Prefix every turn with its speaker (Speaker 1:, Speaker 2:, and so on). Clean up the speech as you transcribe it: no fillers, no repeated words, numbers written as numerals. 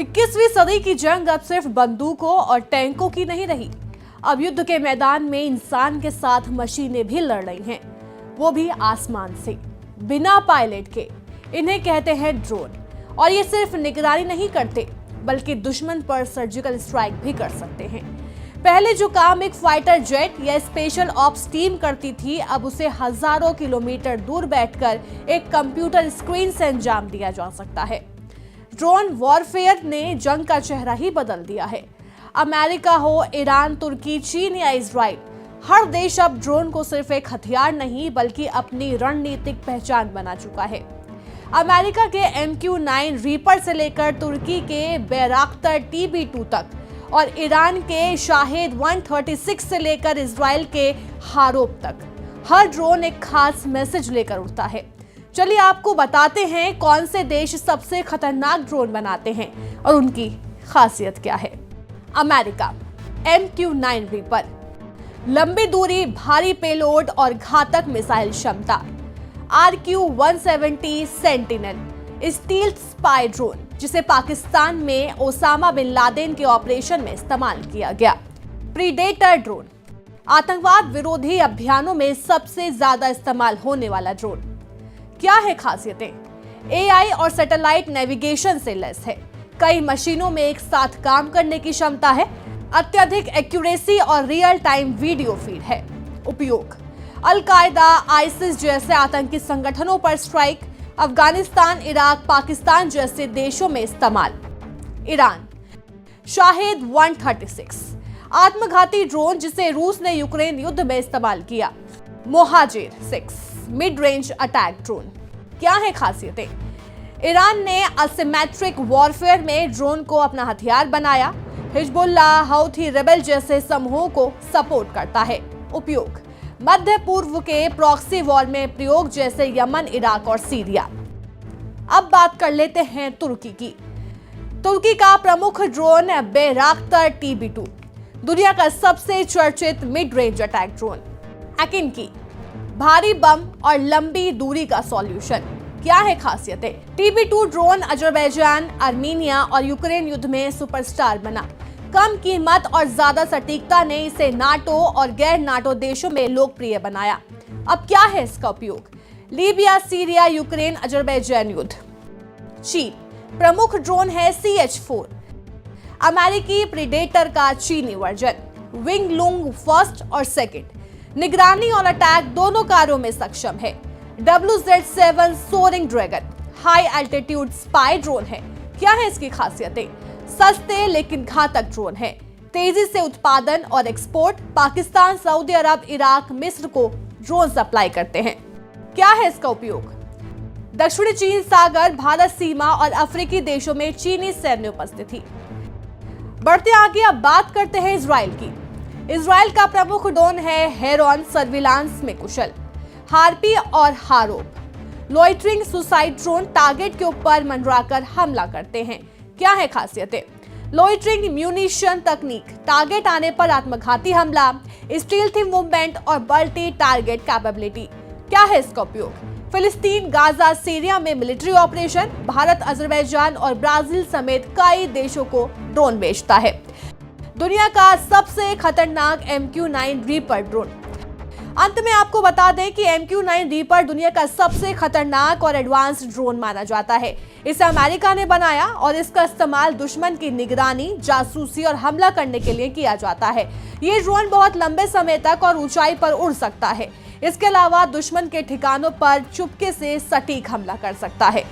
Speaker 1: 21वीं सदी की जंग अब सिर्फ बंदूकों और टैंकों की नहीं रही। अब युद्ध के मैदान में इंसान के साथ मशीनें भी लड़ रही हैं, वो भी आसमान से, बिना पायलट के। इन्हें कहते हैं ड्रोन। और ये सिर्फ निगरानी नहीं करते, बल्कि दुश्मन पर सर्जिकल स्ट्राइक भी कर सकते हैं। पहले जो काम एक फाइटर जेट या स्पेशल ऑप्स टीम करती थी, अब उसे हजारों किलोमीटर दूर बैठकर एक कंप्यूटर स्क्रीन से अंजाम दिया जा सकता है। ड्रोन वॉरफेयर ने जंग का चेहरा ही बदल दिया है। अमेरिका हो, ईरान, तुर्की, चीन या इजराइल, हर देश अब ड्रोन को सिर्फ एक हथियार नहीं बल्कि अपनी रणनीतिक पहचान बना चुका है। अमेरिका के MQ-9 रीपर से लेकर तुर्की के बैराक्टर TB2 तक और ईरान के शाहेद 136 से लेकर इजराइल के हारोप तक, हर ड्रोन एक खास मैसेज लेकर उड़ता है। चलिए आपको बताते हैं कौन से देश सबसे खतरनाक ड्रोन बनाते हैं और उनकी खासियत क्या है। अमेरिका MQ-9 रीपर, लंबी दूरी, भारी पेलोड और घातक मिसाइल क्षमता। RQ-170 sentinel, stealth spy drone, जिसे पाकिस्तान में ओसामा बिन लादेन के ऑपरेशन में इस्तेमाल किया गया। प्रीडेटर ड्रोन, आतंकवाद विरोधी अभियानों में सबसे ज्यादा इस्तेमाल होने वाला ड्रोन। क्या है खासियतें? AI और सैटेलाइट नेविगेशन से लैस है, कई मशीनों में एक साथ काम करने की क्षमता है, अत्यधिक एक्यूरेसी और रियल टाइम वीडियो फीड है। उपयोग: अल-कायदा, आईसिस जैसे आतंकी संगठनों पर स्ट्राइक, अफगानिस्तान, इराक, पाकिस्तान जैसे देशों में इस्तेमाल। ईरान, शाहेद 136, आत्मघाती ड्रोन जिसे रूस ने यूक्रेन युद्ध में इस्तेमाल किया। मोहाजिर 6, मिड रेंज अटैक ड्रोन। क्या है खासियतें? ईरान ने असिमेट्रिक वॉरफेयर में ड्रोन को अपना हथियार बनाया, हिजबुल्लाह, हौथी रेबेल जैसे समूहों को सपोर्ट करता है। उपयोग: मध्य पूर्व के प्रॉक्सी वॉर में प्रयोग, जैसे यमन, इराक और सीरिया। अब बात कर लेते हैं तुर्की की। तुर्की का प्रमुख ड्रोन बैराक्टर TB2, दुनिया का सबसे चर्चित mid range attack drone. Akin, भारी बम और लंबी दूरी का सॉल्यूशन। क्या है खासियतें? TB2 ड्रोन अजरबैजान, आर्मीनिया और यूक्रेन युद्ध में सुपरस्टार बना। कम कीमत और ज्यादा सटीकता ने इसे नाटो और गैर नाटो देशों में लोकप्रिय बनाया। अब क्या है इसका उपयोग? लीबिया, सीरिया, यूक्रेन, अजरबैजान युद्ध। चीन, प्रमुख ड्रोन है CH-4, अमेरिकी प्रीडेटर का चीनी वर्जन। विंग लुंग फर्स्ट और सेकंड, निगरानी और अटैक दोनों कार्यों में सक्षम है। WZ-7 soaring dragon, high altitude spy drone है। क्या है इसकी खासियतें? सस्ते लेकिन घातक ड्रोन है, तेजी से उत्पादन और एक्सपोर्ट। पाकिस्तान, सऊदी अरब, इराक, मिस्र को ड्रोन सप्लाई करते हैं। क्या है इसका उपयोग? दक्षिणी चीन सागर, भारत सीमा और अफ्रीकी देशों में चीनी सैन्य उपस्थिति। बढ़ते आगे, अब बात करते हैं इजराइल की। इजराइल का प्रमुख ड्रोन है हेरॉन, सर्विलांस में कुशल। हार्पी और हारोप, लॉइटरिंग सुसाइड ड्रोन, टारगेट के ऊपर मंडराकर हमला करते हैं। क्या है खासियतें? लॉइटरिंग म्यूनिशन तकनीक, टारगेट आने पर आत्मघाती हमला, स्टील्थी मूवमेंट और मल्टी टारगेट कैपेबिलिटी। क्या है इसका उपयोग? फिलिस्तीन, गाजा, सीरिया में मिलिट्री ऑपरेशन। भारत, अजरबैजान और ब्राजील समेत कई देशों को ड्रोन बेचता है। दुनिया का सबसे खतरनाक MQ-9 रीपर ड्रोन। अंत में आपको बता दें कि MQ-9 रीपर दुनिया का सबसे खतरनाक और एडवांस ड्रोन माना जाता है। इसे अमेरिका ने बनाया और इसका इस्तेमाल दुश्मन की निगरानी, जासूसी और हमला करने के लिए किया जाता है। ये ड्रोन बहुत लंबे समय तक और ऊंचाई पर उड़ सकता है। इसके अलावा दुश्मन के ठिकानों पर चुपके से सटीक हमला कर सकता है।